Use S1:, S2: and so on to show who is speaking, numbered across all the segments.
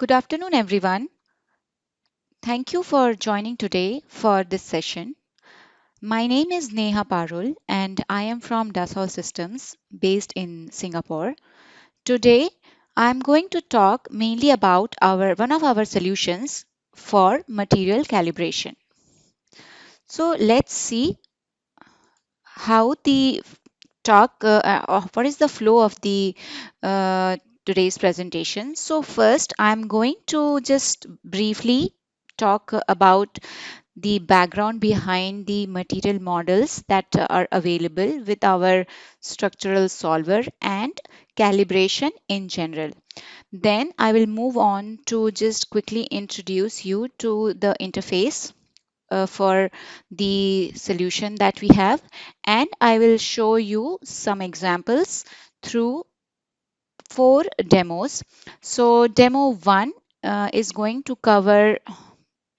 S1: Good afternoon, everyone. Thank you for joining today for this session. My name is Neha Parul, and I am from Dassault Systems based in Singapore. Today, I'm going to talk mainly about one of our solutions for material calibration. So let's see how the what is the flow of the today's presentation. So first, I'm going to just briefly talk about the background behind the material models that are available with our structural solver and calibration in general. Then I will move on to just quickly introduce you to the interface for the solution that we have, and I will show you some examples through 4 demos. So demo 1 is going to cover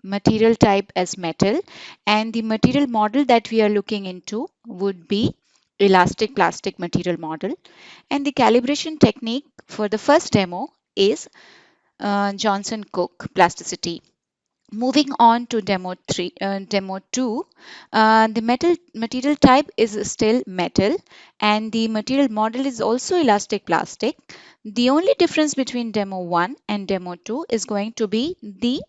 S1: material type as metal, and the material model that we are looking into would be elastic plastic material model, and the calibration technique for the first demo is Johnson Cook plasticity. Moving on to demo 2, the material type is still metal, and the material model is also elastic plastic. The only difference between demo 1 and demo 2 is going to be the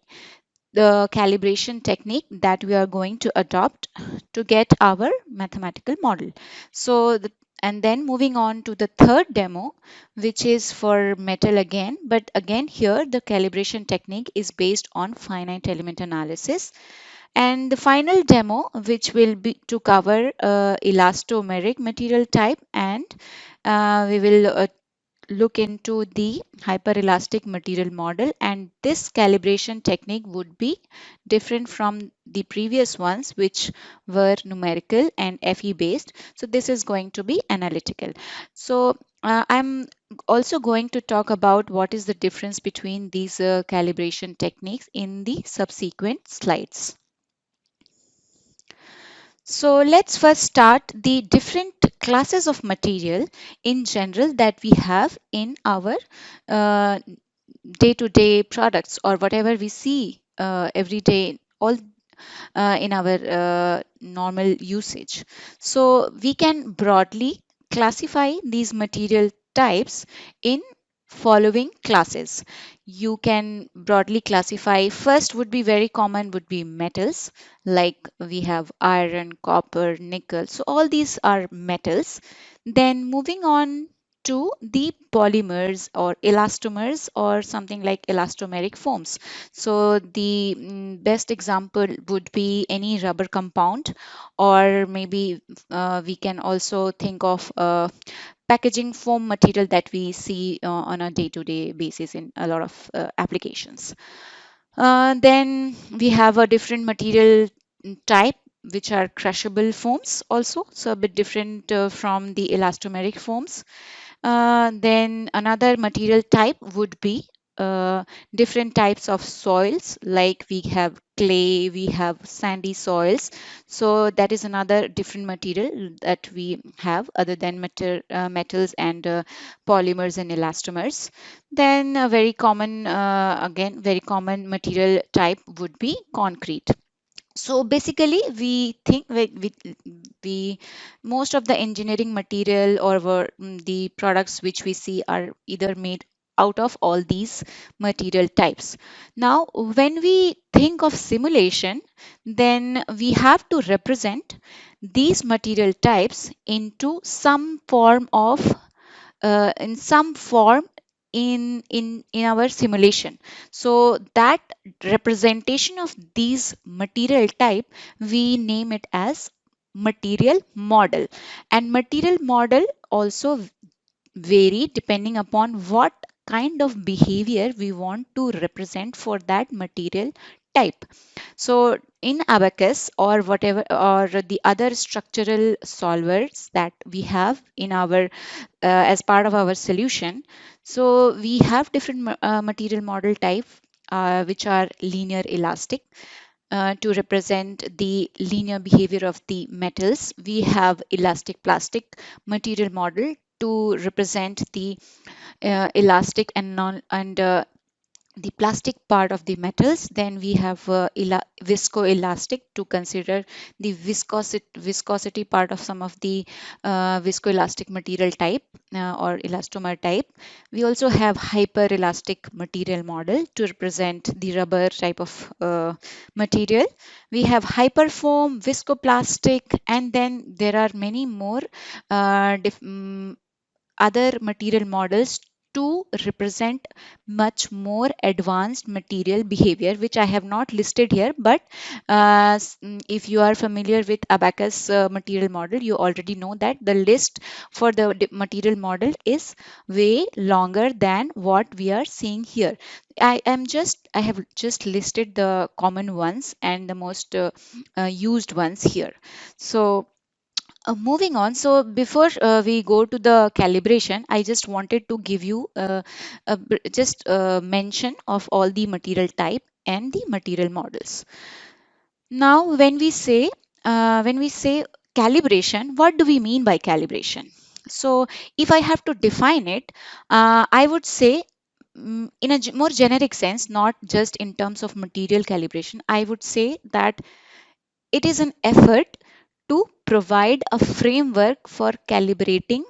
S1: calibration technique that we are going to adopt to get our mathematical model. And then moving on to the third demo, which is for metal again, but again here the calibration technique is based on finite element analysis. And the final demo, which will be to cover elastomeric material type, and we will look into the hyperelastic material model, and this calibration technique would be different from the previous ones, which were numerical and FE based. So this is going to be analytical. So I'm also going to talk about what is the difference between these calibration techniques in the subsequent slides. So let's first start the different classes of material in general that we have in our day-to-day products, or whatever we see every day, all in our normal usage. So we can broadly classify these material types in following classes. You can broadly classify, first would be very common, would be metals, like we have iron, copper, nickel. So all these are metals. Then moving on to the polymers or elastomers, or something like elastomeric foams. So the best example would be any rubber compound, or maybe we can also think of packaging foam material that we see on a day-to-day basis in a lot of applications. Then we have a different material type, which are crushable foams also, so a bit different from the elastomeric foams. Then another material type would be different types of soils, like we have clay, we have sandy soils. So that is another different material that we have other than metals and polymers and elastomers. Then a very common, again, very common material type would be concrete. So basically, we think we most of the engineering material or the products which we see are either made out of all these material types. Now, when we think of simulation, then we have to represent these material types into some form of in some form in our simulation. So that representation of these material type, we name it as material model. And material model also vary depending upon what kind of behavior we want to represent for that material type. So in Abaqus, or whatever, or the other structural solvers that we have in our as part of our solution, so we have different material model type, which are linear elastic, to represent the linear behavior of the metals. We have elastic plastic material model to represent the elastic and non and the plastic part of the metals. Then we have viscoelastic to consider the viscosity part of some of the viscoelastic material type or elastomer type. We also have hyperelastic material model to represent the rubber type of material. We have hyperfoam, viscoplastic, and then there are many more other material models to represent much more advanced material behavior, which I have not listed here. But if you are familiar with Abaqus material model, you already know that the list for the material model is way longer than what we are seeing here. I have just listed the common ones and the most used ones here. So moving on, so before we go to the calibration, I just wanted to give you just a mention of all the material type and the material models. Now, when we say calibration, what do we mean by calibration? So, if I have to define it, I would say in a more generic sense, not just in terms of material calibration, I would say that it is an effort to provide a framework for calibrating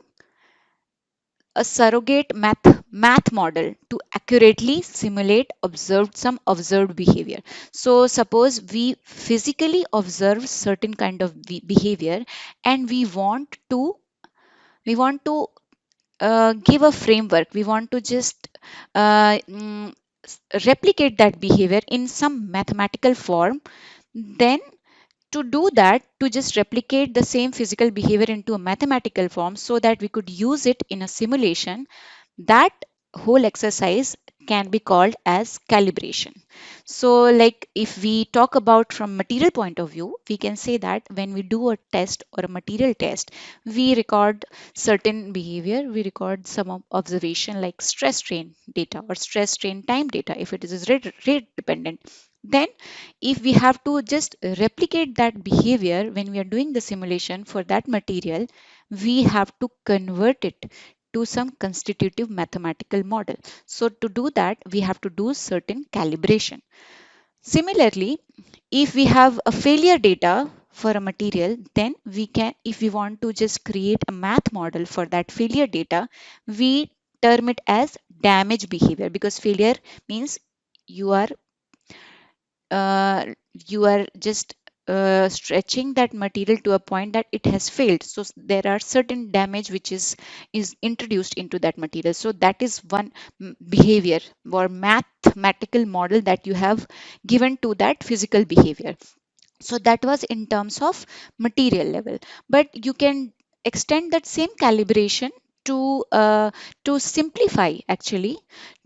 S1: a surrogate math model to accurately simulate some observed behavior. So suppose we physically observe certain kind of behavior, and we want to give a framework. We want to just uh, mm, replicate that behavior in some mathematical form. Then to do that, to just replicate the same physical behavior into a mathematical form so that we could use it in a simulation, that whole exercise can be called as calibration. So like if we talk about from material point of view, we can say that when we do a test or a material test, we record certain behavior, we record some observation like stress strain data or stress strain time data if it is rate dependent. Then if we have to just replicate that behavior when we are doing the simulation for that material, we have to convert it to some constitutive mathematical model. So to do that, we have to do certain calibration. Similarly, if we have a failure data for a material, then we can, if we want to just create a math model for that failure data, we term it as damage behavior, because failure means you are uh, you are just stretching that material to a point that it has failed. So there are certain damage which is introduced into that material. So that is one behavior or mathematical model that you have given to that physical behavior. So that was in terms of material level, but you can extend that same calibration to simplify, actually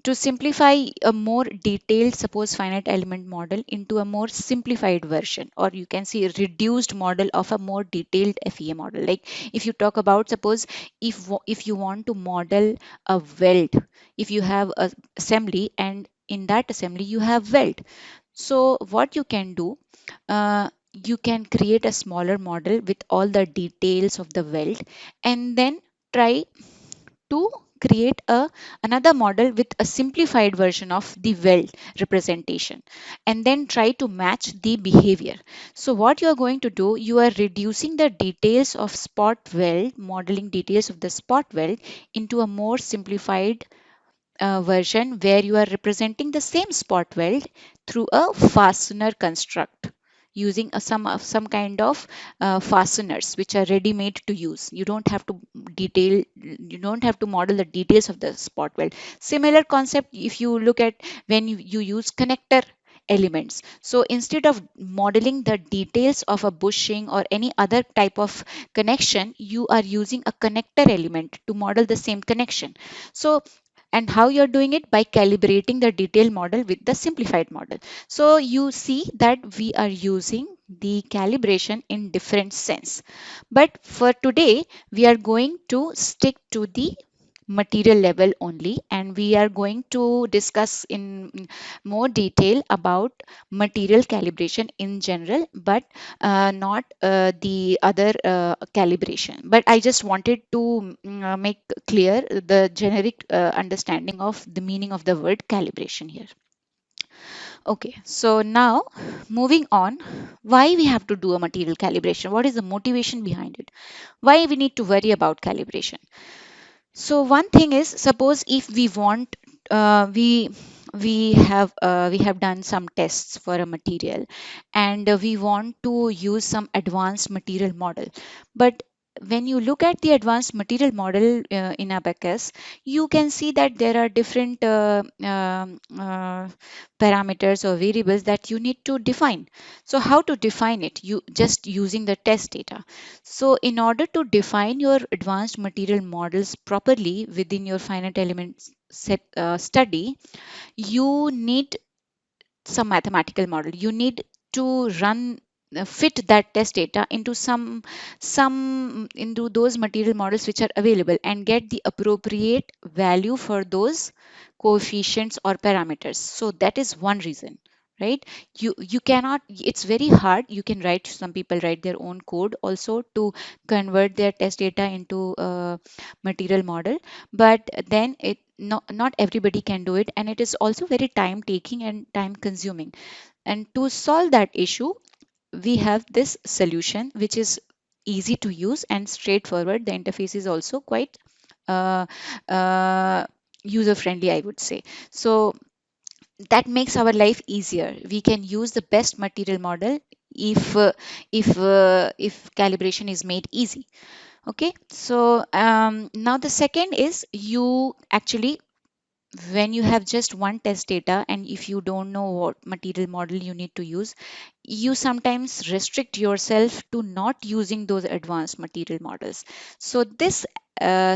S1: to simplify a more detailed suppose finite element model into a more simplified version, or you can see a reduced model of a more detailed FEA model. Like if you talk about, suppose if you want to model a weld, if you have a assembly and in that assembly you have weld, so what you can do, you can create a smaller model with all the details of the weld, and then try to create another model with a simplified version of the weld representation, and then try to match the behavior. So what you are going to do, you are reducing the details of spot weld, modeling details of the spot weld into a more simplified version where you are representing the same spot weld through a fastener construct using some kind of fasteners which are ready made to use. You don't have to model the details of the spot weld. Similar concept if you look at when you use connector elements. So instead of modeling the details of a bushing or any other type of connection, you are using a connector element to model the same connection. So, and how you're doing it? By calibrating the detailed model with the simplified model. So you see that we are using the calibration in different sense. But for today, we are going to stick to the material level only, and we are going to discuss in more detail about material calibration in general, but not the other calibration. But I just wanted to make clear the generic understanding of the meaning of the word calibration here. Okay, so now moving on, why we have to do a material calibration? What is the motivation behind it? Why we need to worry about calibration? So one thing is, suppose if we want, we have done some tests for a material, and we want to use some advanced material model. But when you look at the advanced material model in Abaqus, you can see that there are different parameters or variables that you need to define. So how to define it? You just using the test data. So in order to define your advanced material models properly within your finite elements set study, you need some mathematical model. You need to run fit that test data into some into those material models which are available, and get the appropriate value for those coefficients or parameters. So that is one reason, right? You cannot, it's very hard. You can write, some people write their own code also to convert their test data into a material model, but then not everybody can do it, and it is also very time taking and time consuming. And to solve that issue, we have this solution which is easy to use and straightforward. The interface is also quite uh, uh, user friendly, I would say. So that makes our life easier. We can use the best material model if if calibration is made easy. Okay, so now the second is, you actually, when you have just one test data and if you don't know what material model you need to use, you sometimes restrict yourself to not using those advanced material models. So this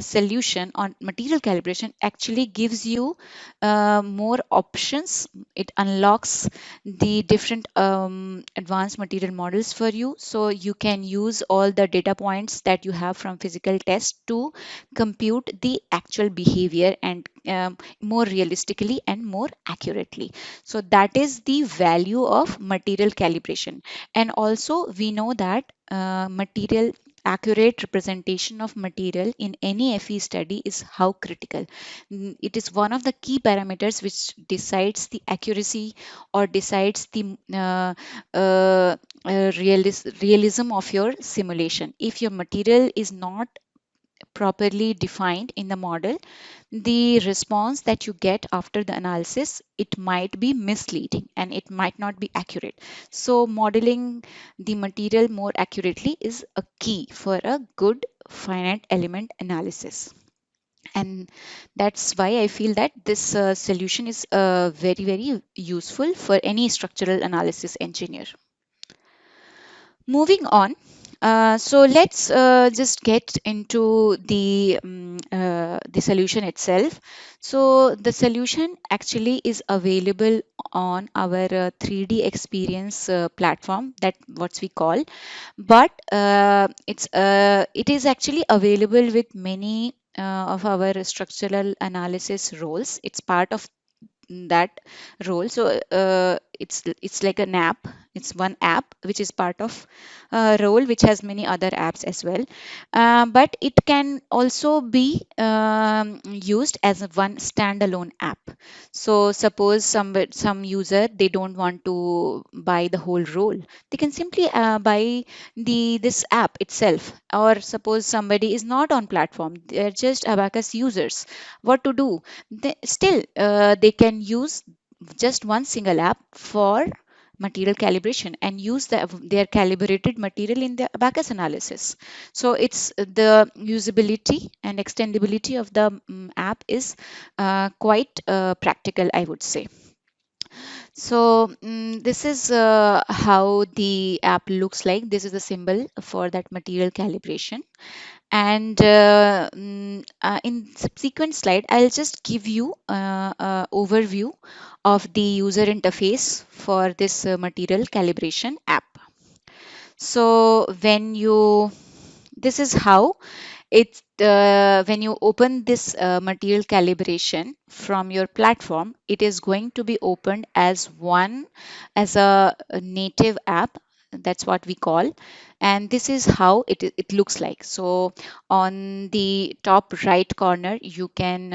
S1: solution on material calibration actually gives you more options. It unlocks the different advanced material models for you, so you can use all the data points that you have from physical tests to compute the actual behavior, and more realistically and more accurately. So that is the value of material calibration. And also we know that material accurate representation of material in any FE study is how critical. It is one of the key parameters which decides the accuracy or decides the realism of your simulation. If your material is not properly defined in the model, the response that you get after the analysis, it might be misleading and it might not be accurate. So modeling the material more accurately is a key for a good finite element analysis. And that's why I feel that this solution is very useful for any structural analysis engineer. Moving on, so let's just get into the solution itself. So the solution actually is available on our 3D experience platform, that what we call, but it is actually available with many of our structural analysis roles. It's part of that role. So it's like an app. It's one app which is part of role which has many other apps as well. But it can also be used as a one standalone app. So suppose some user, they don't want to buy the whole role, they can simply buy this app itself. Or suppose somebody is not on platform, they're just Abaqus users, what to do? They can use just one single app for material calibration and use their calibrated material in the Abaqus analysis. So it's the usability and extendability of the app is quite practical, I would say. So this is how the app looks like. This is the symbol for that material calibration. And in subsequent slide, I'll just give you overview of the user interface for this material calibration app. So this is how it's when you open this material calibration from your platform, it is going to be opened as a native app. That's what we call. and this is how it looks like. So on the top right corner, you can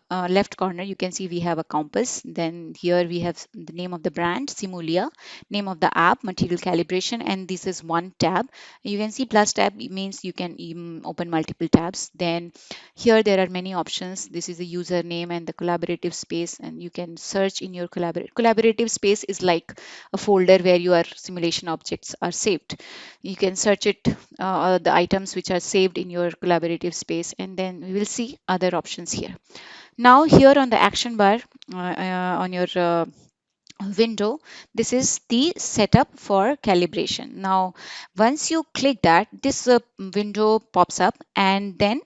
S1: left corner, you can see we have a compass. Then here we have the name of the brand, SIMULIA, name of the app, material calibration, and this is one tab. You can see plus tab means you can even open multiple tabs. Then here there are many options. This is the username and the collaborative space, and you can search in your collaborative space is like a folder where your simulation objects are saved. You can search it, the items which are saved in your collaborative space, and then we will see other options here. Now here on the action bar on your window, this is the setup for calibration. Now once you click that, this window pops up, and then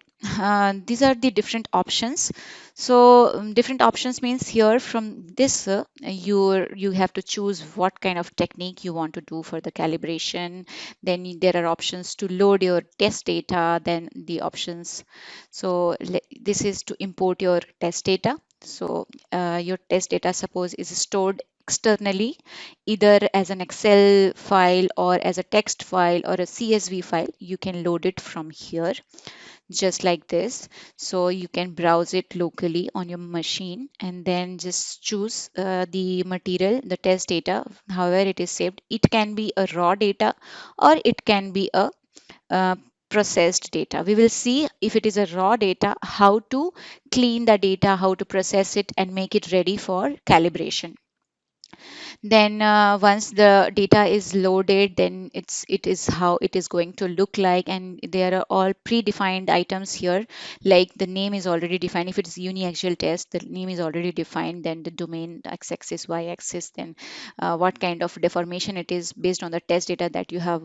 S1: these are the different options. So different options means here from this you have to choose what kind of technique you want to do for the calibration. Then there are options to load your test data, then the options. So this is to import your test data. So your test data, suppose, is stored externally, either as an Excel file or as a text file or a CSV file. You can load it from here just like this. So you can browse it locally on your machine, and then just choose the material, the test data, however it is saved. It can be a raw data or it can be a uh, processed data. We will see if it is a raw data, how to clean the data, how to process it and make it ready for calibration. Then once the data is loaded, then it is how it is going to look like, and there are all predefined items here, like the name is already defined. If it's uniaxial test, the name is already defined. Then the domain, x-axis, y-axis, then what kind of deformation it is based on the test data that you have.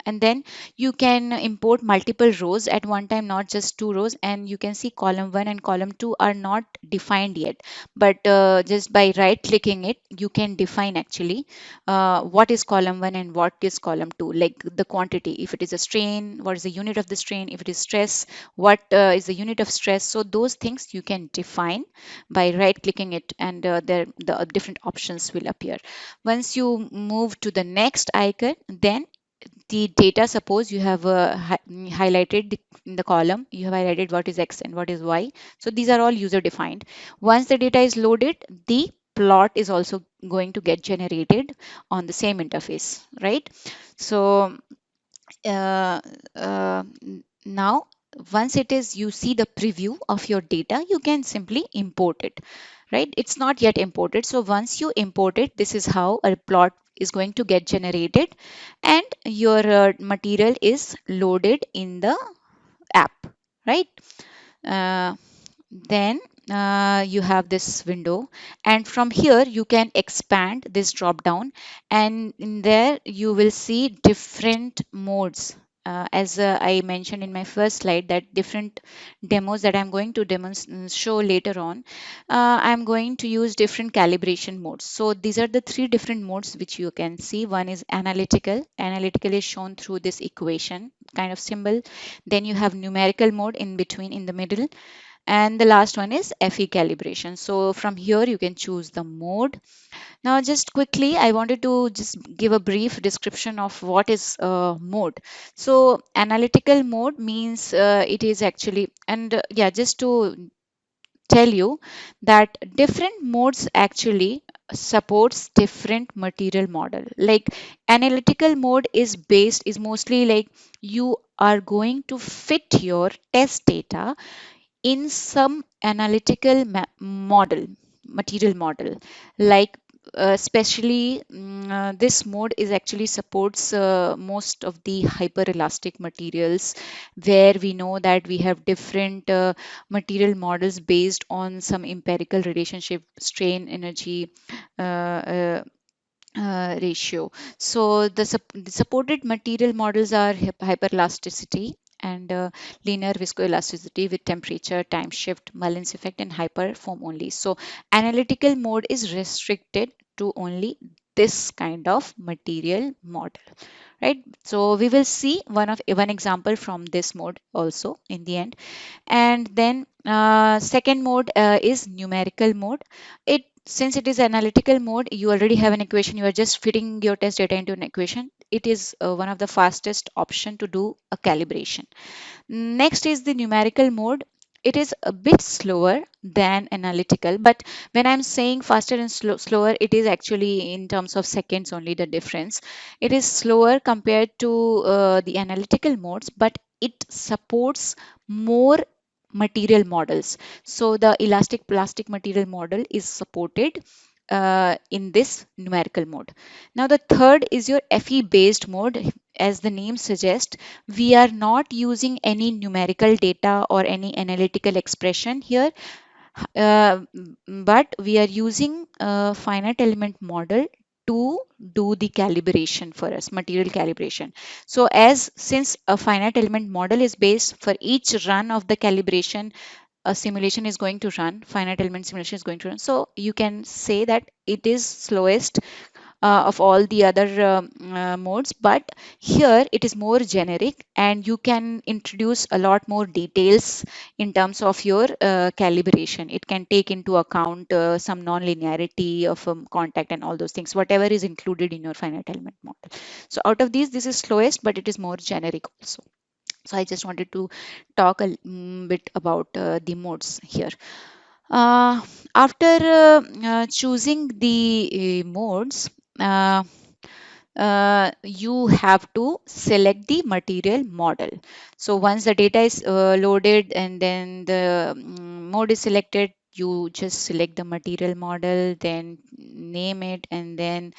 S1: And then you can import multiple rows at one time, not just two rows. And you can see column 1 and column 2 are not defined yet, but just by right clicking it, you can define actually what is column 1 and what is column 2, like the quantity. If it is a strain, what is the unit of the strain? If it is stress, what is the unit of stress? So those things you can define by right clicking it, and the different options will appear. Once you move to the next icon, then the data, suppose you have highlighted in the column, you have highlighted what is x and what is y. So these are all user defined. Once the data is loaded, the plot is also going to get generated on the same interface, right? So uh, uh, now once it is, you see the preview of your data, you can simply import it, right? It's not yet imported. So once you import it, this is how a plot is going to get generated, and your material is loaded in the app, right? uh, then you have this window, and from here you can expand this drop down, and in there you will see different modes. As I mentioned in my first slide, that different demos that I'm going to show later on, I'm going to use different calibration modes. So these are the three different modes which you can see. One is analytical. Analytical is shown through this equation kind of symbol. Then you have numerical mode in between, in the middle, and the last one is FE calibration. So from here you can choose the mode. Now just quickly, I wanted to just give a brief description of what is mode. So analytical mode means it is actually, and yeah, just to tell you that different modes actually supports different material model. Like analytical mode is mostly like you are going to fit your test data in some analytical model, material model. Like especially this mode is actually supports most of the hyperelastic materials, where we know that we have different material models based on some empirical relationship, strain energy ratio. So the supported material models are hyperelasticity and linear viscoelasticity with temperature, time shift, Mullins effect, and hyperform only. So analytical mode is restricted to only this kind of material model, right? So we will see one example from this mode also in the end. And then second mode is numerical mode. It Since it is analytical mode, you already have an equation, you are just fitting your test data into an equation. it is one of the fastest option to do a calibration. Next is the numerical mode. It is a bit slower than analytical, but when I'm saying faster and slower, it is actually in terms of seconds only the difference. It is slower compared to the analytical modes, but it supports more material models. So the elastic plastic material model is supported in this numerical mode. Now the third is your FE based mode. As the name suggests, we are not using any numerical data or any analytical expression here, but we are using a finite element model to do the calibration for us, material calibration. So since a finite element model is based, for each run of the calibration, a simulation is going to run, finite element simulation is going to run. So you can say that it is slowest of all the other modes, but here it is more generic and you can introduce a lot more details in terms of your calibration. It can take into account some non-linearity of contact and all those things, whatever is included in your finite element model. So out of these, this is slowest, but it is more generic also. So I just wanted to talk a bit about the modes here. Uh, After choosing the modes, uh, you have to select the material model. So once the data is loaded and then the mode is selected, you just select the material model, then name it, and then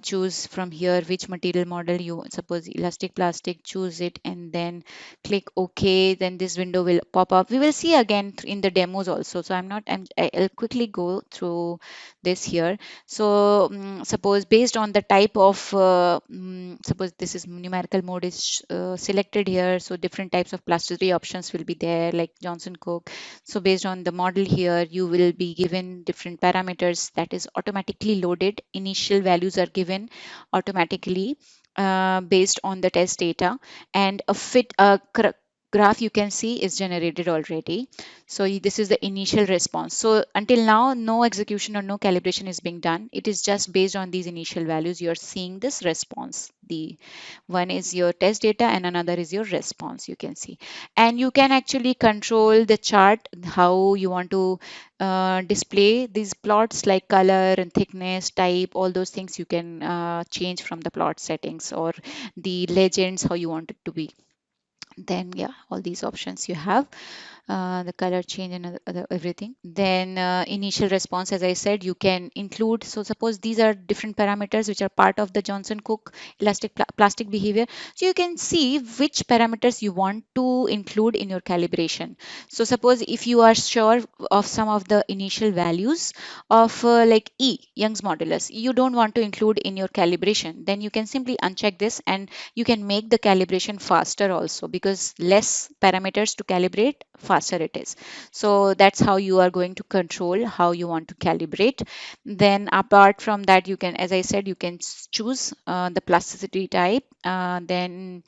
S1: choose from here which material model you want. Suppose elastic plastic, choose it and then click OK. Then this window will pop up. We will see again in the demos also. So I'll quickly go through this here. So suppose based on the type of suppose this is numerical mode is selected here, so different types of plasticity options will be there, like Johnson Cook. So based on the model here, you will be given different parameters that is automatically loaded. Initial values are given automatically based on the test data, and a graph you can see is generated already. So this is the initial response. So until now, no execution or no calibration is being done. It is just based on these initial values. You're seeing this response. The one is your test data and another is your response, you can see. And you can actually control the chart, how you want to display these plots, like color and thickness, type, all those things you can change from the plot settings, or the legends, how you want it to be. Then yeah, all these options you have, the color change and everything. Then initial response, as I said, you can include. So suppose these are different parameters which are part of the Johnson Cook elastic plastic behavior. So you can see which parameters you want to include in your calibration. So suppose if you are sure of some of the initial values of like Young's modulus, you don't want to include in your calibration, then you can simply uncheck this and you can make the calibration faster also, because less parameters to calibrate, faster it is. So that's how you are going to control how you want to calibrate. Then apart from that, you can, as I said, you can choose the plasticity type, then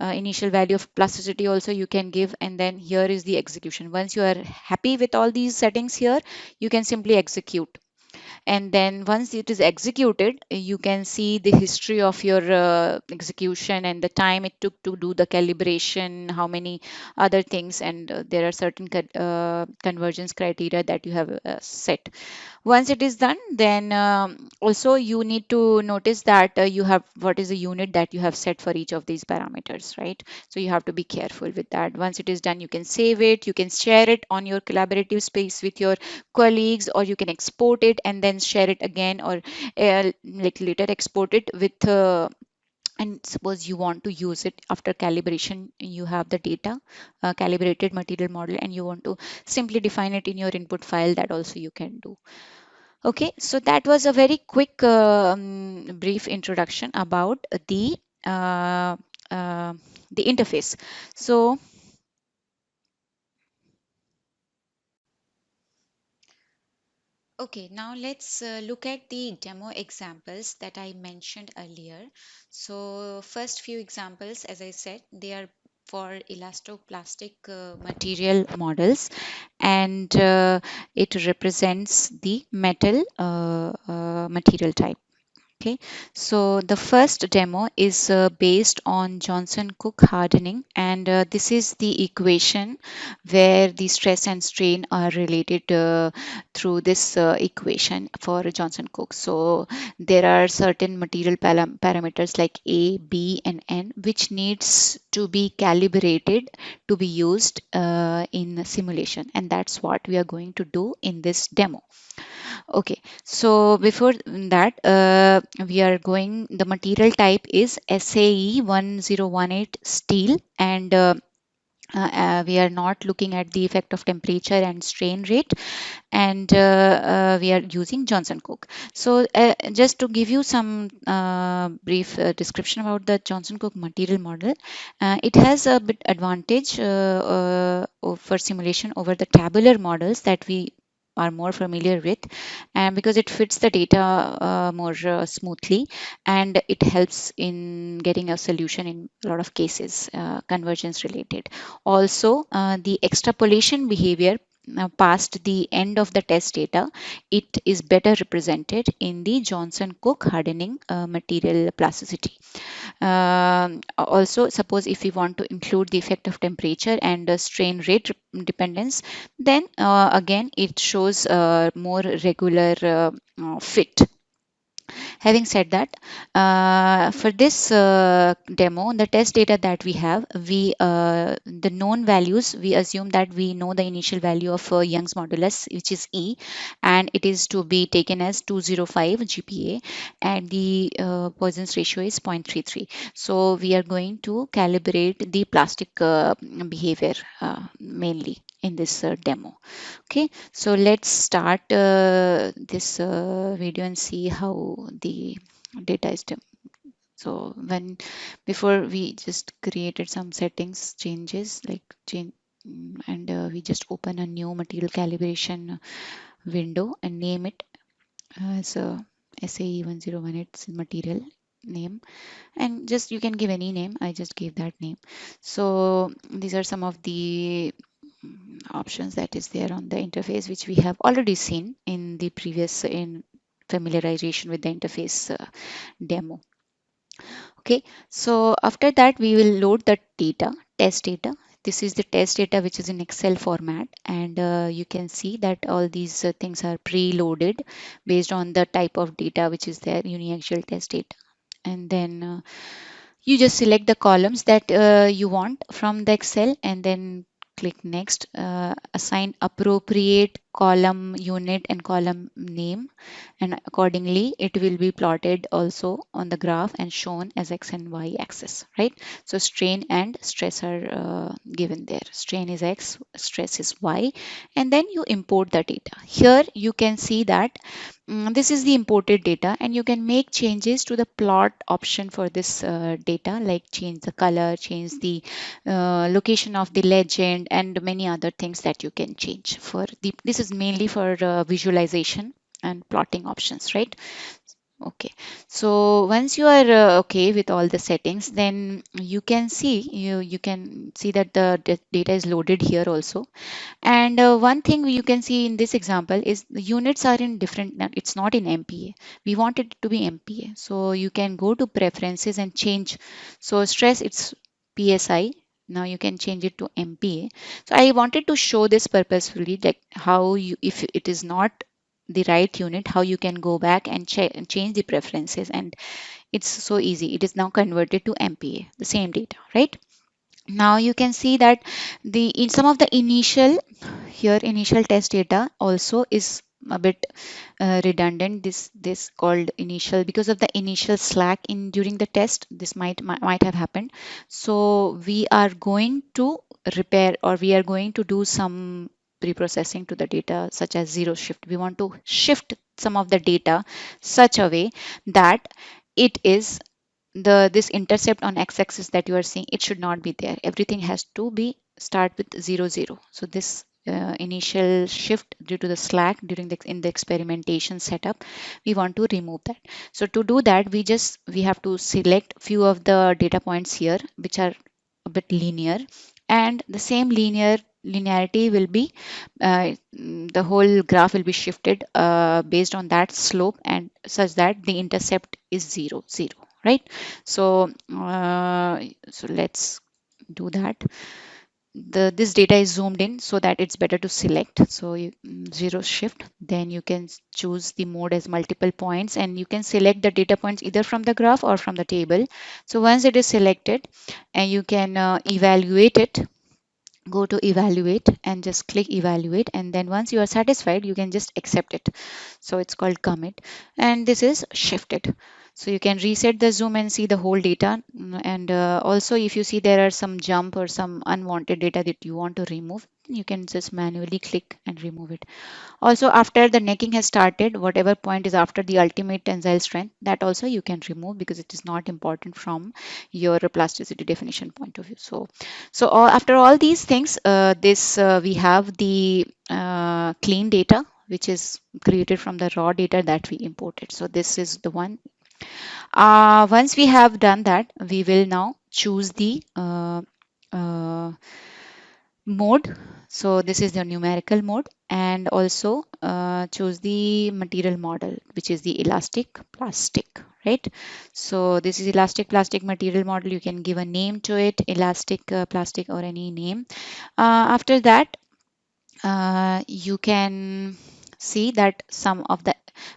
S1: initial value of plasticity also you can give, and then here is the execution. Once you are happy with all these settings here, you can simply execute. And then once it is executed, you can see the history of your execution and the time it took to do the calibration, how many other things, and there are certain convergence criteria that you have set. Once it is done, then also you need to notice that you have what is the unit that you have set for each of these parameters, right? So you have to be careful with that. Once it is done, you can save it, you can share it on your collaborative space with your colleagues, or you can export it and then share it again, or like later export it with and suppose you want to use it after calibration, you have the data, calibrated material model, and you want to simply define it in your input file, that also you can do. Okay, so that was a very quick brief introduction about uh, the interface. So okay, now let's look at the demo examples that I mentioned earlier. So first few examples, as I said, they are for elastoplastic material models, and it represents the metal material type. Okay, so the first demo is based on Johnson-Cook hardening, and this is the equation where the stress and strain are related through this equation for Johnson-Cook. So there are certain material parameters like A, B, and N, which needs to be calibrated to be used in simulation, and that's what we are going to do in this demo. Okay, so before that, the material type is SAE 1018 steel, and we are not looking at the effect of temperature and strain rate, and we are using Johnson Cook. So just to give you some brief description about the Johnson Cook material model, it has a bit advantage for simulation over the tabular models that we are more familiar with, and because it fits the data more smoothly, and it helps in getting a solution in a lot of cases, convergence related. Also, the extrapolation behavior past the end of the test data, it is better represented in the Johnson-Cook hardening material plasticity. Also, suppose if we want to include the effect of temperature and strain rate dependence, then again it shows more regular fit. Having said that, for this demo, the test data that we have, the known values, we assume that we know the initial value of Young's modulus, which is E, and it is to be taken as 205 GPa, and the Poisson's ratio is 0.33. So we are going to calibrate the plastic behavior mainly in this demo. Okay, so let's start this video and see how the data is done. So before we just created some settings changes like change, and we just open a new material calibration window and name it as SAE 1018 material name, and just you can give any name. I just gave that name. So these are some of the options that is there on the interface, which we have already seen in the previous in familiarization with the interface demo. Okay, so after that we will load the data, test data. This is the test data which is in Excel format, and you can see that all these things are preloaded based on the type of data which is there, uniaxial test data. And then you just select the columns that you want from the Excel, and then click next, assign appropriate column unit and column name, and accordingly it will be plotted also on the graph and shown as X and Y axis, right? So strain and stress are given there. Strain is X, stress is Y, and then you import the data. Here you can see that this is the imported data, and you can make changes to the plot option for this data, like change the color, change the location of the legend, and many other things that you can change. This is mainly for visualization and plotting options, right? Okay, so once you are okay with all the settings, then you can see that the data is loaded here also. And one thing you can see in this example is the units are in different, it's not in MPa. We want it to be MPa. So you can go to preferences and change. So stress, it's PSI. Now you can change it to MPa. So I wanted to show this purposefully, like how you, if it is not the right unit, how you can go back and change the preferences. And it's so easy. It is now converted to MPa, the same data, right? Now you can see that in some of the initial test data also is a bit redundant. This called initial, because of the initial slack in during the test, this might have happened. So we are going to repair, or we are going to do some pre-processing to the data, such as zero shift. We want to shift some of the data such a way that it is this intercept on x-axis that you are seeing, it should not be there. Everything has to be start with 0 0. So this initial shift due to the slack during in the experimentation setup, we want to remove that. So to do that, we have to select few of the data points here which are a bit linear, and the same linearity will be the whole graph will be shifted based on that slope, and such that the intercept is 0 0, right? So so let's do that. This data is zoomed in so that it's better to select. So you zero shift, then you can choose the mode as multiple points, and you can select the data points either from the graph or from the table. So once it is selected, and you can evaluate it, go to evaluate and just click evaluate, and then once you are satisfied, you can just accept it. So it's called commit, and this is shifted. So you can reset the zoom and see the whole data. And also, if you see there are some jump or some unwanted data that you want to remove, you can just manually click and remove it. Also, after the necking has started, whatever point is after the ultimate tensile strength, that also you can remove, because it is not important from your plasticity definition point of view. So after all these things, we have the clean data, which is created from the raw data that we imported. So this is the one. Once we have done that, we will now choose the mode. So this is the numerical mode, and also choose the material model, which is the elastic plastic, right? So this is elastic plastic material model. You can give a name to it, elastic plastic, or any name. After that, you can see that some of the,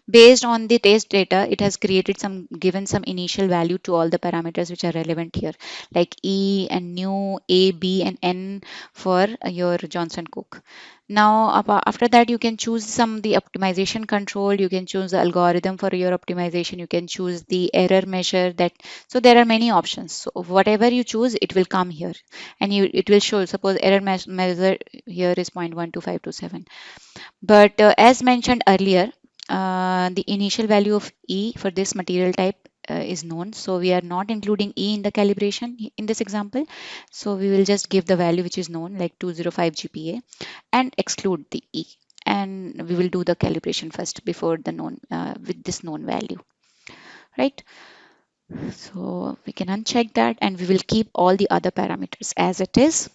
S1: based on the test data, it has created some, given some initial value to all the parameters which are relevant here, like E and nu, A, B, and N for your Johnson Cook. Now after that, you can choose some the optimization control, you can choose the algorithm for your optimization, you can choose the error measure. That, so there are many options. So whatever you choose, it will come here, and it will show, suppose error measure here is 0.12527. But as mentioned earlier, the initial value of E for this material type is known. So we are not including E in the calibration in this example. So we will just give the value which is known, like 205 GPa, and exclude the E. And we will do the calibration first before the known, with this known value, right? So we can uncheck that, and we will keep all the other parameters as it is.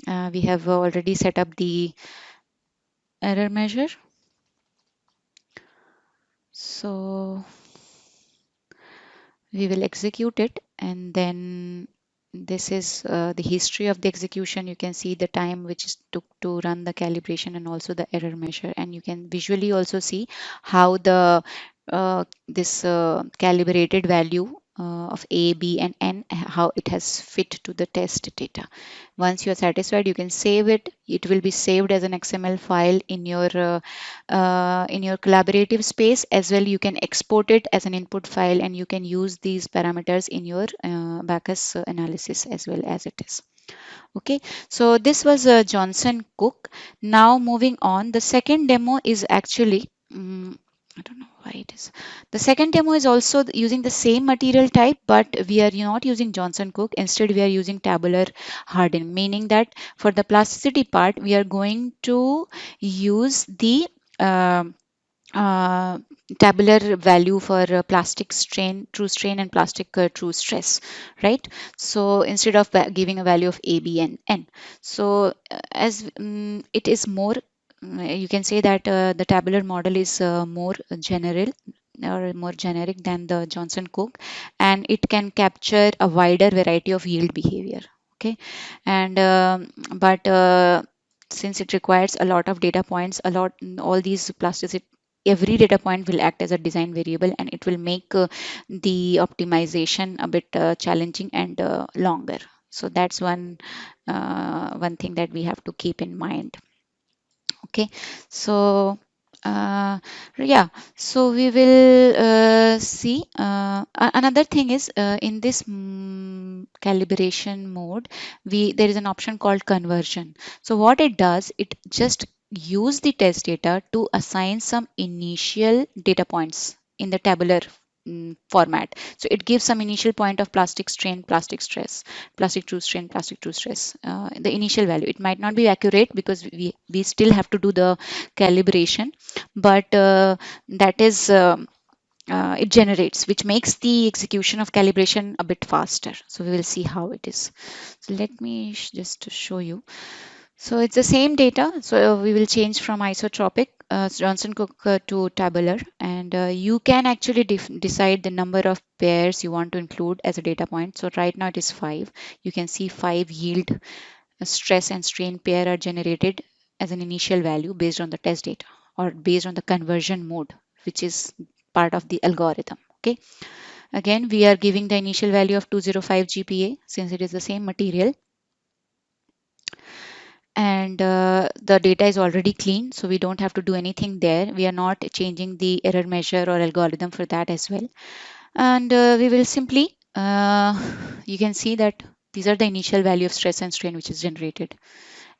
S1: We have already set up the error measure. So we will execute it, and then this is the history of the execution. You can see the time which is took to run the calibration, and also the error measure, and you can visually also see how the this calibrated value of A, B, and N, how it has fit to the test data. Once you are satisfied, you can save it. It will be saved as an XML file in your collaborative space as well. You can export it as an input file, and you can use these parameters in your Abaqus analysis as well as it is. Okay, so this was Johnson Cook. Now moving on, the second demo is actually I don't know why it is. The second demo is also using the same material type, but we are not using Johnson Cook. Instead, we are using tabular harden, meaning that for the plasticity part, we are going to use the uh, tabular value for plastic strain, true strain, and plastic true stress, right? So instead of giving a value of A, B, and N, so as it is more, you can say that the tabular model is more general or more generic than the Johnson Cook, and it can capture a wider variety of yield behavior. Okay, and but since it requires a lot of data points, a lot, all these plasticity, every data point will act as a design variable, and it will make the optimization a bit challenging and longer. So that's one thing that we have to keep in mind. Okay, so yeah, so we will see another thing is in this calibration mode, there is an option called conversion. So what it does, it just use the test data to assign some initial data points in the tabular format. So it gives some initial point of plastic strain, plastic stress, plastic true strain, plastic true stress, the initial value. It might not be accurate because we still have to do the calibration, but that is it generates, which makes the execution of calibration a bit faster. So we will see how it is. So let me just show you. So it's the same data. So we will change from isotropic Johnson-Cook to tabular, and you can actually decide the number of pairs you want to include as a data point. So right now it is 5. You can see 5 yield stress and strain pair are generated as an initial value based on the test data or based on the conversion mode, which is part of the algorithm. Okay. Again, we are giving the initial value of 205 GPa since it is the same material, and the data is already clean, so we don't have to do anything there. We are not changing the error measure or algorithm for that as well. And we will simply, you can see that these are the initial value of stress and strain which is generated,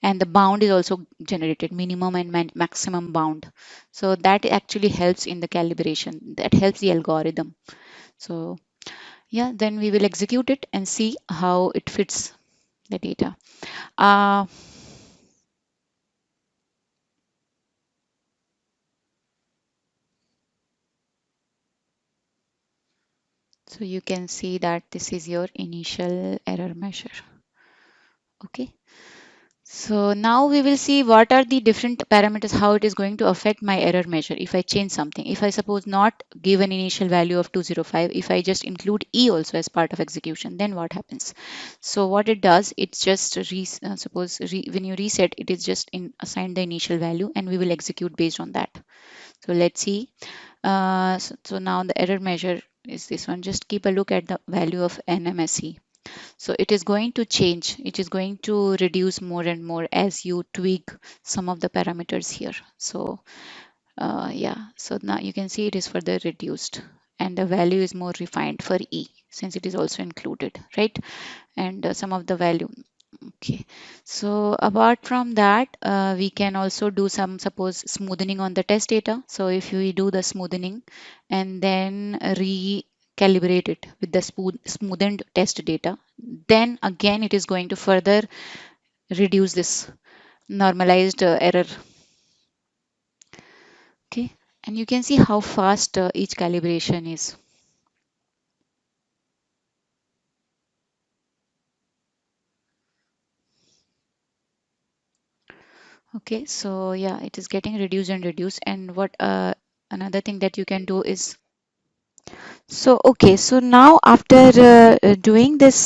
S1: and the bound is also generated, minimum and maximum bound. So that actually helps in the calibration, that helps the algorithm. So yeah, then we will execute it and see how it fits the data. So you can see that this is your initial error measure. Okay. So now we will see what are the different parameters, how it is going to affect my error measure if I change something. If I suppose not give an initial value of 205, if I just include E also as part of execution, then what happens? So what it does, it's just when you reset, it is just assign the initial value and we will execute based on that. So let's see. So now the error measure is this one. Just keep a look at the value of NMSE. So it is going to change. It is going to reduce more and more as you tweak some of the parameters here. So yeah, so now you can see it is further reduced and the value is more refined for E since it is also included, right? And some of the value. Okay, so apart from that, we can also do some, suppose, smoothing on the test data. So if we do the smoothing and then recalibrate it with the smoothened test data, then again it is going to further reduce this normalized error. Okay, and you can see how fast each calibration is. Okay, so yeah, it is getting reduced and reduced. And what another thing that you can do is, so okay, so now after doing this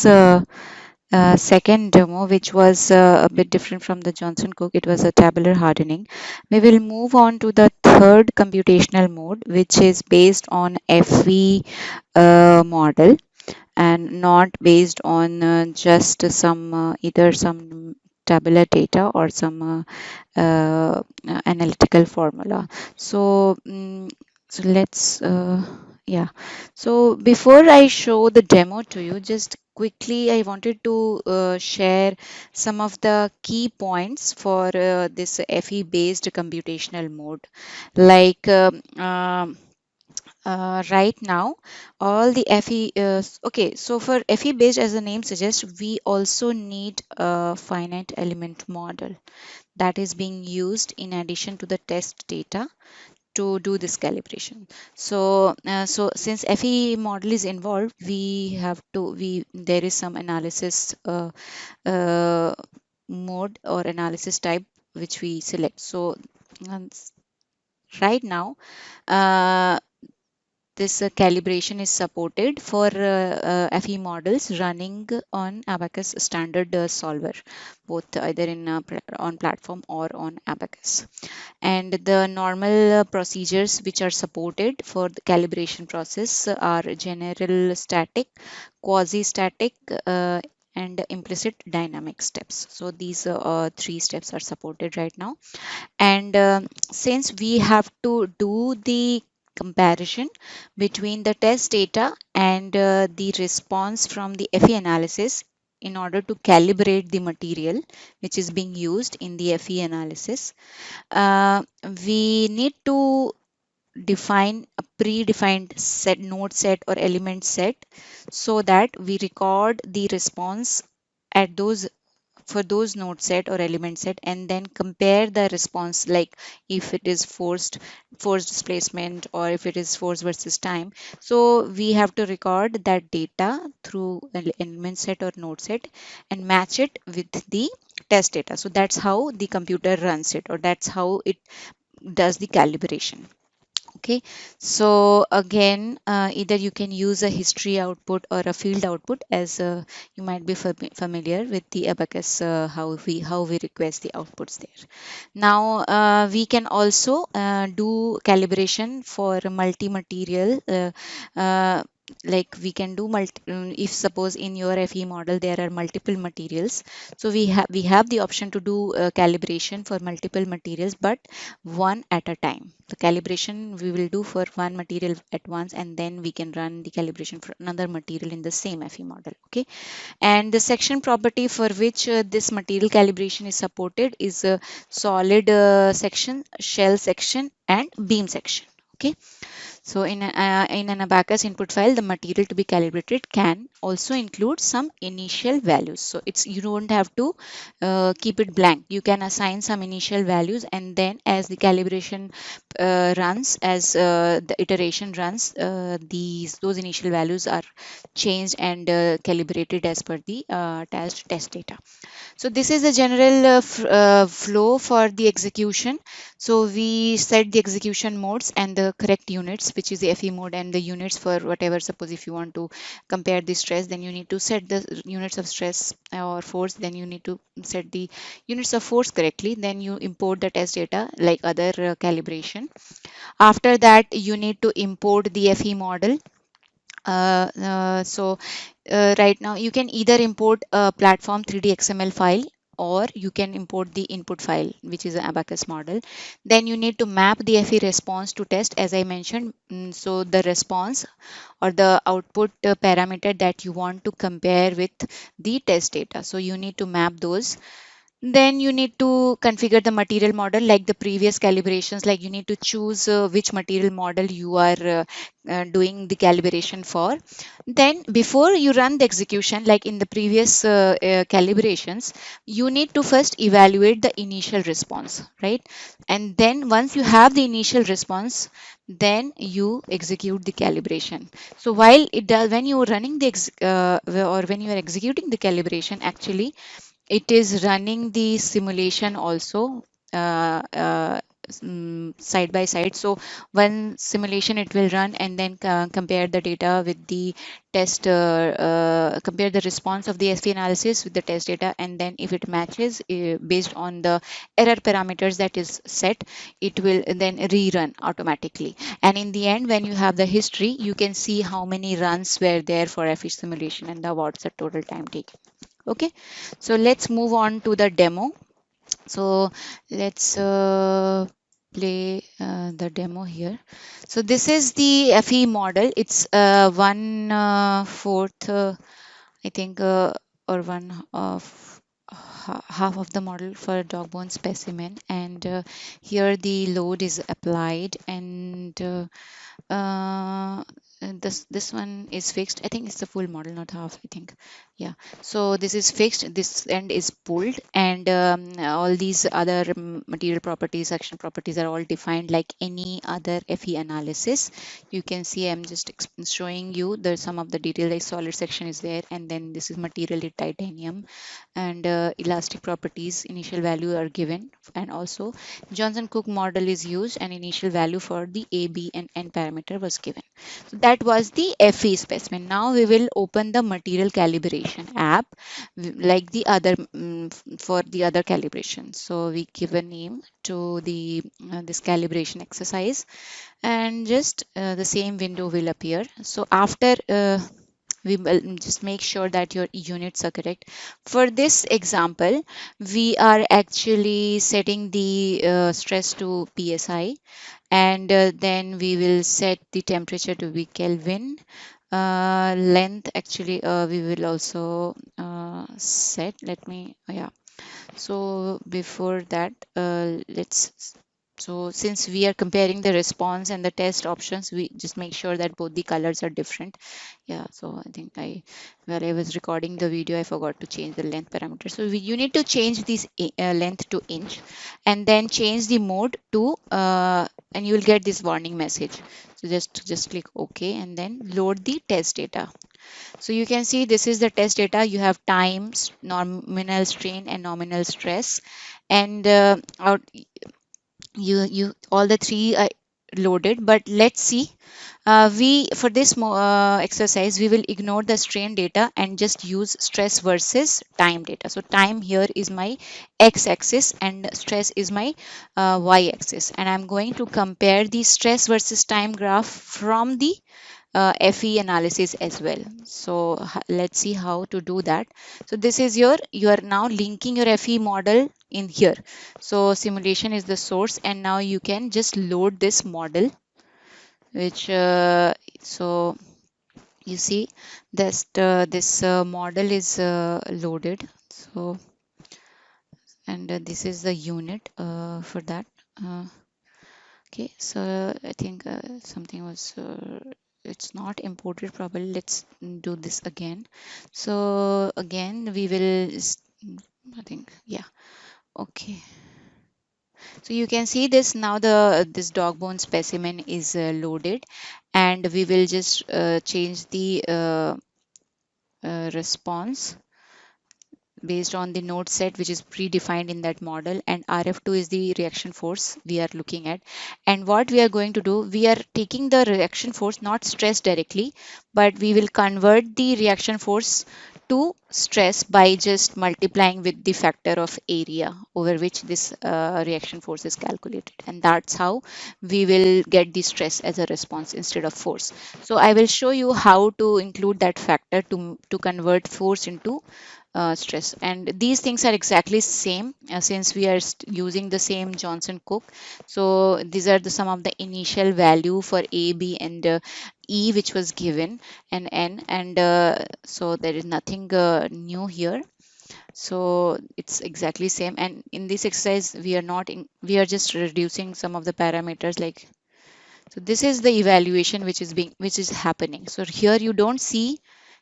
S1: second demo, which was a bit different from the Johnson Cook, it was a tabular hardening. We will move on to the third computational mode, which is based on FV model and not based on just some either some tabular data or some analytical formula. So, so let's yeah. So before I show the demo to you, just quickly I wanted to share some of the key points for this FE based computational mode. Like right now, all the FE, okay, so for FE based, as the name suggests, we also need a finite element model that is being used in addition to the test data to do this calibration. So so since FE model is involved, there is some analysis mode or analysis type which we select. So um, right now this calibration is supported for FE models running on Abaqus standard solver, both either on platform or on Abaqus. And the normal procedures which are supported for the calibration process are general static, quasi-static, and implicit dynamic steps. So these three steps are supported right now. And since we have to do the comparison between the test data and the response from the FE analysis in order to calibrate the material which is being used in the FE analysis, we need to define a predefined set, node set or element set, so that we record the response at those for those node set or element set, and then compare the response, like if it is forced displacement or if it is force versus time. So we have to record that data through an element set or node set and match it with the test data. So that's how the computer runs it, or that's how it does the calibration. Okay, so again, either you can use a history output or a field output, as you might be familiar with the Abaqus, how we request the outputs there. Now we can also do calibration for multi-material. Like we can do if suppose in your FE model there are multiple materials, so we have the option to do calibration for multiple materials, but one at a time. The calibration we will do for one material at once, and then we can run the calibration for another material in the same FE model. Okay, and the section property for which this material calibration is supported is a solid section, shell section, and beam section. Okay, so in an Abaqus input file, the material to be calibrated can also include some initial values. So it's, you don't have to keep it blank. You can assign some initial values, and then as the calibration runs, as the iteration runs, those initial values are changed and calibrated as per the test data. So this is a general flow for the execution. So we set the execution modes and the correct units, which is the FE mode, and the units for whatever. Suppose if you want to compare the stress, then you need to set the units of stress or force. Then you need to set the units of force correctly. Then you import the test data like other calibration. After that, you need to import the FE model. Right now you can either import a platform 3D XML file, or you can import the input file, which is an Abaqus model. Then you need to map the FE response to test, as I mentioned. So the response or the output parameter that you want to compare with the test data. So you need to map those. Then you need to configure the material model like the previous calibrations, like you need to choose which material model you are doing the calibration for. Then before you run the execution, like in the previous calibrations, you need to first evaluate the initial response, right? And then once you have the initial response, then you execute the calibration. So while it does, when you are running the or when you are executing the calibration, actually it is running the simulation also side by side. So one simulation it will run, and then compare the data with the test, compare the response of the ST analysis with the test data, and then if it matches based on the error parameters that is set, it will then rerun automatically. And in the end, when you have the history, you can see how many runs were there for FE simulation and what's the total time taken. Okay, so let's move on to the demo. So let's play the demo here. So this is the FE model. It's 1/4, I think, or one of half of the model for a dog bone specimen, and here the load is applied, and this one is fixed. I think it's the full model, not half, I think. Yeah, so this is fixed, this end is pulled, and all these other material properties, section properties are all defined like any other FE analysis. You can see I'm just showing you the some of the detail, like solid section is there, and then this is material titanium, and elastic properties, initial value are given, and also Johnson-Cook model is used, and initial value for the A, B, and N parameter was given. So that was the FE specimen. Now we will open the material calibration app like the other for the other calibration. So we give a name to the this calibration exercise, and just the same window will appear. So after we will just make sure that your units are correct. For this example, we are actually setting the stress to PSI, and then we will set the temperature to be Kelvin. Length, actually we will also set, let me, yeah. So before that, let's So since we are comparing the response and the test options, we just make sure that both the colors are different. Yeah, so I think while I was recording the video, I forgot to change the length parameter. So you need to change this length to inch and then change the mode to, and you will get this warning message. So just click OK and then load the test data. So you can see this is the test data. You have times, nominal strain and nominal stress, and out you all the three are loaded. But let's see, we for this exercise we will ignore the strain data and just use stress versus time data. So time here is my x-axis and stress is my y-axis, and I'm going to compare the stress versus time graph from the FE analysis as well. So let's see how to do that. So this is you are now linking your FE model in here. So simulation is the source, and now you can just load this model, which so you see this model is loaded. So and this is the unit for that. Okay, so I think something was it's not imported properly. Let's do this again. So again we will I think, yeah, okay. So you can see this now, this dog bone specimen is loaded, and we will just change the response based on the node set which is predefined in that model, and RF2 is the reaction force we are looking at. And what we are going to do, we are taking the reaction force, not stress directly, but we will convert the reaction force to stress by just multiplying with the factor of area over which this reaction force is calculated, and that's how we will get the stress as a response instead of force. So I will show you how to include that factor to convert force into stress. And these things are exactly same since we are using the same Johnson Cook. So these are some of the initial value for A, B, and E which was given, and N, and so there is nothing new here. So it's exactly same, and in this exercise we are not we are just reducing some of the parameters, like, so this is the evaluation which is happening. So here you don't see,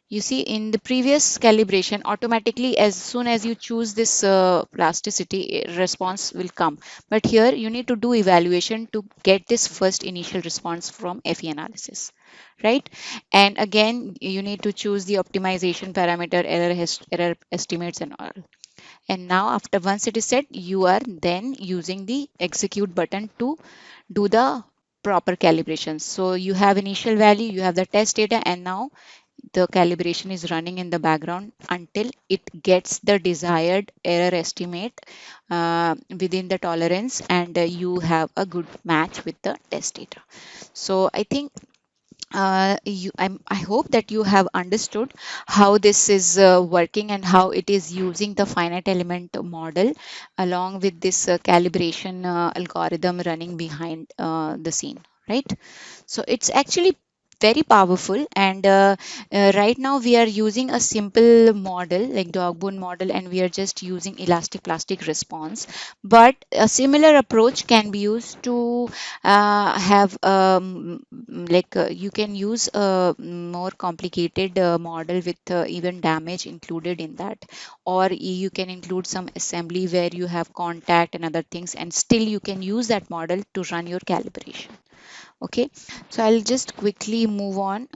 S1: you see in the previous calibration automatically as soon as you choose this plasticity, response will come, but here you need to do evaluation to get this first initial response from FE analysis, right? And again you need to choose the optimization parameter, error estimates and all. And now after once it is set, you are then using the execute button to do the proper calibrations. So you have initial value, you have the test data, and now the calibration is running in the background until it gets the desired error estimate within the tolerance, and you have a good match with the test data. So I think I hope that you have understood how this is working and how it is using the finite element model along with this calibration algorithm running behind the scene, right? So it's actually very powerful, and right now we are using a simple model like dog bone model, and we are just using elastic plastic response, but a similar approach can be used to have like you can use a more complicated model with even damage included in that, or you can include some assembly where you have contact and other things, and still you can use that model to run your calibration. Okay, so I'll just quickly move on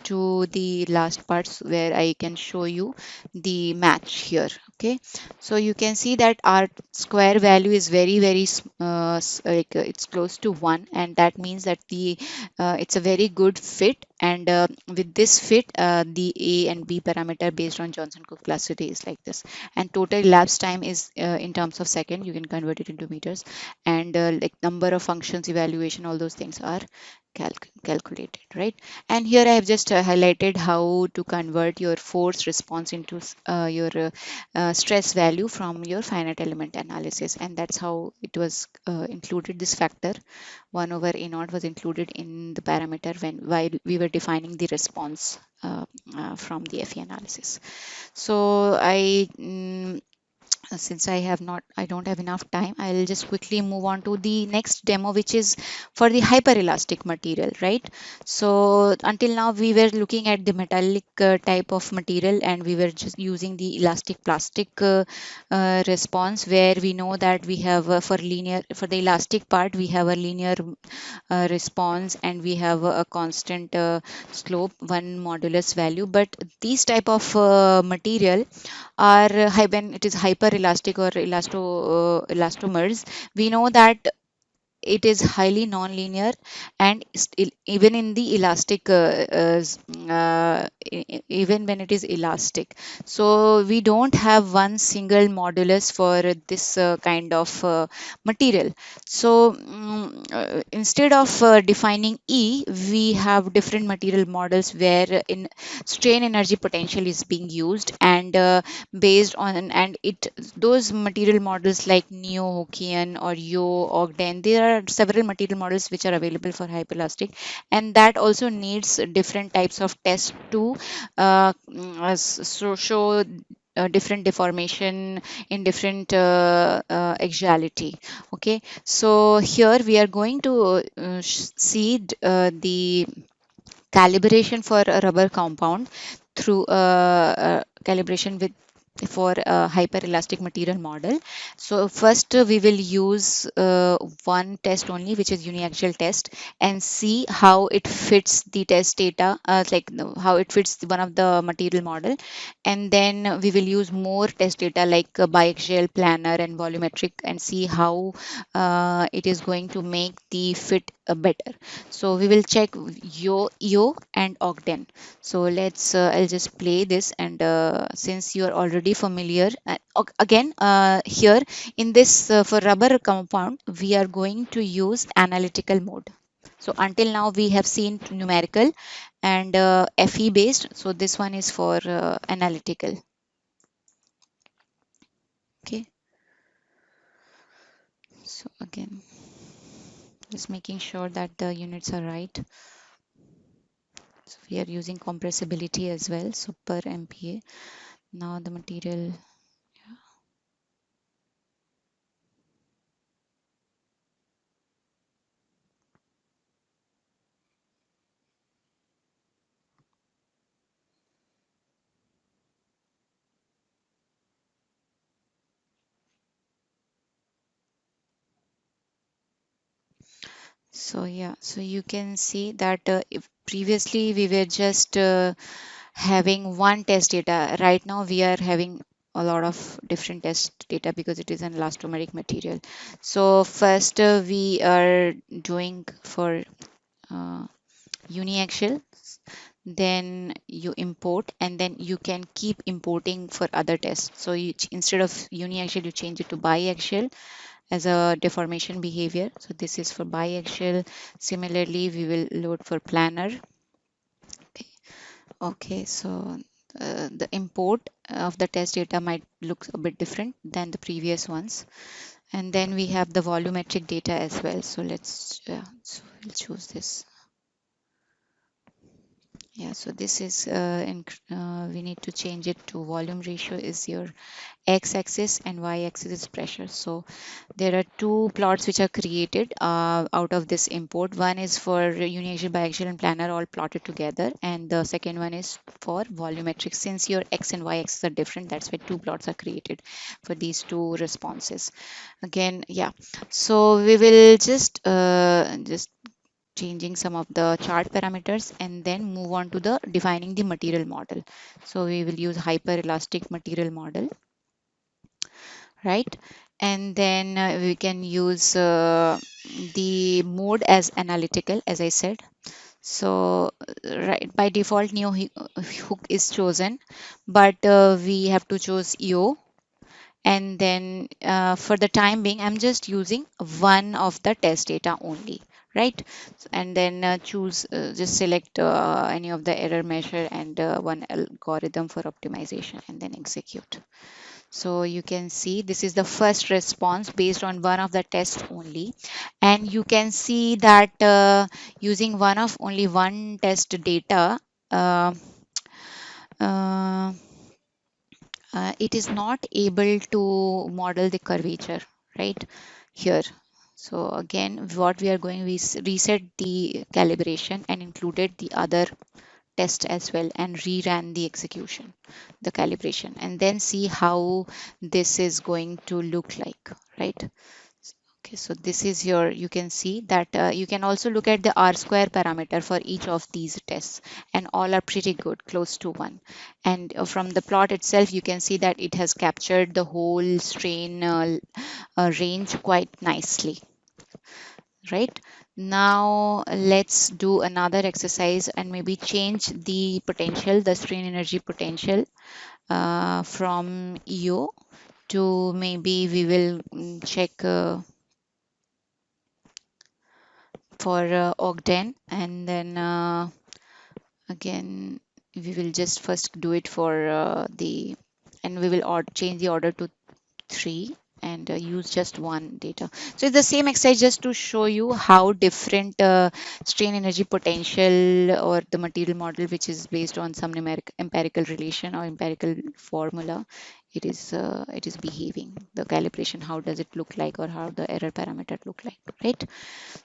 S1: to the last parts where I can show you the match here. Okay, so you can see that our square value is very like it's close to 1, and that means that the it's a very good fit, and with this fit the A and B parameter based on Johnson Cook classicity is like this, and total elapsed time is in terms of second, you can convert it into meters, and like number of functions, evaluation, all those things are calculated, right? And here I have just highlighted how to convert your force response into your stress value from your finite element analysis, and that's how it was included. This factor 1 over a naught was included in the parameter while we were defining the response from the FE analysis. So I since I don't have enough time, I'll just quickly move on to the next demo, which is for the hyperelastic material, right? So until now we were looking at the metallic type of material, and we were just using the elastic plastic response, where we know that we have for the elastic part we have a linear response, and we have a constant slope, one modulus value. But these type of material are when it is hyper elastic or elastomers, we know that it is highly non-linear, and still, even in the elastic even when it is elastic, so we don't have one single modulus for this kind of material. So instead of defining E, we have different material models where in strain energy potential is being used, and based on, and it those material models like neo-Hawkian or Ogden, there are several material models which are available for hyperelastic, and that also needs different types of tests to show different deformation in different axiality. Okay, so here we are going to see the calibration for a rubber compound through calibration with for a hyperelastic material model. So first we will use one test only, which is uniaxial test, and see how it fits the test data, how it fits one of the material model. And then we will use more test data like biaxial, planar, and volumetric, and see how it is going to make the fit better. So we will check EO and Ogden. So I'll just play this, and since you are already familiar, again here in this for rubber compound, we are going to use analytical mode. So until now we have seen numerical and FE based. So this one is for analytical. Okay. So again, just making sure that the units are right. So we are using compressibility as well. So per MPa. Now the material. So yeah, so you can see that if previously we were just having one test data. Right now we are having a lot of different test data because it is an elastomeric material. So first we are doing for uniaxial, then you import, and then you can keep importing for other tests. So instead of uniaxial, you change it to biaxial as a deformation behavior. So this is for biaxial. Similarly, we will load for planar. Okay, so the import of the test data might look a bit different than the previous ones. And then we have the volumetric data as well. So so we'll choose this. Yeah, so this is we need to change it to volume ratio is your x-axis and y-axis is pressure. So there are two plots which are created out of this import. One is for uniaxial, biaxial, and planar all plotted together, and the second one is for volumetric. Since your x and y axis are different, that's why two plots are created for these two responses. Again, yeah. So we will just changing some of the chart parameters, and then move on to the defining the material model. So we will use hyperelastic material model, right? And then we can use the mode as analytical, as I said. So right, by default neo hook is chosen, but we have to choose EO. And then for the time being, I'm just using one of the test data only, right? And then just select any of the error measure and one algorithm for optimization, and then execute. So you can see this is the first response based on one of the tests only. And you can see that using only one test data, uh, uh, it is not able to model the curvature right here. So again, what we are going, we reset the calibration and included the other test as well and reran the execution, the calibration, and then see how this is going to look like, right? Okay, so this is your, you can see that you can also look at the R-square parameter for each of these tests, and all are pretty good, close to 1. And from the plot itself, you can see that it has captured the whole strain range quite nicely. Right now, let's do another exercise and maybe change the potential, the strain energy potential from EO to maybe we will check for Ogden, and then again we will just first do it for the, and we will change the order to 3 and use just one data. So it's the same exercise just to show you how different strain energy potential or the material model, which is based on some numeric empirical relation or empirical formula, it is behaving. The calibration, how does it look like, or how the error parameter look like, right?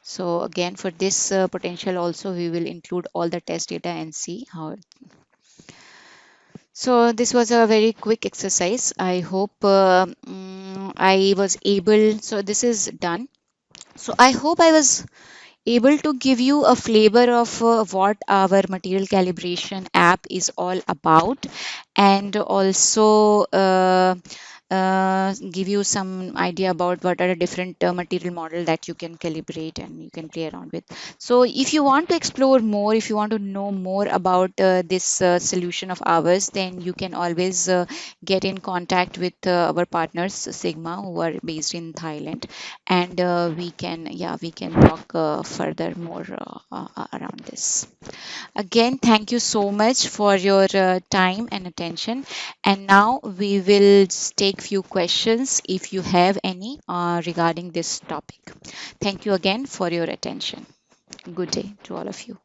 S1: So again, for this potential also, we will include all the test data and see how. So this was a very quick exercise. I hope I was able, so this is done. So I hope I was able to give you a flavor of what our material calibration app is all about, and also give you some idea about what are the different material model that you can calibrate and you can play around with. So if you want to explore more, if you want to know more about this solution of ours, then you can always get in contact with our partners Sigma, who are based in Thailand, and we can talk further more around this. Again, thank you so much for your time and attention. And now we will take few questions if you have any regarding this topic. Thank you again for your attention. Good day to all of you.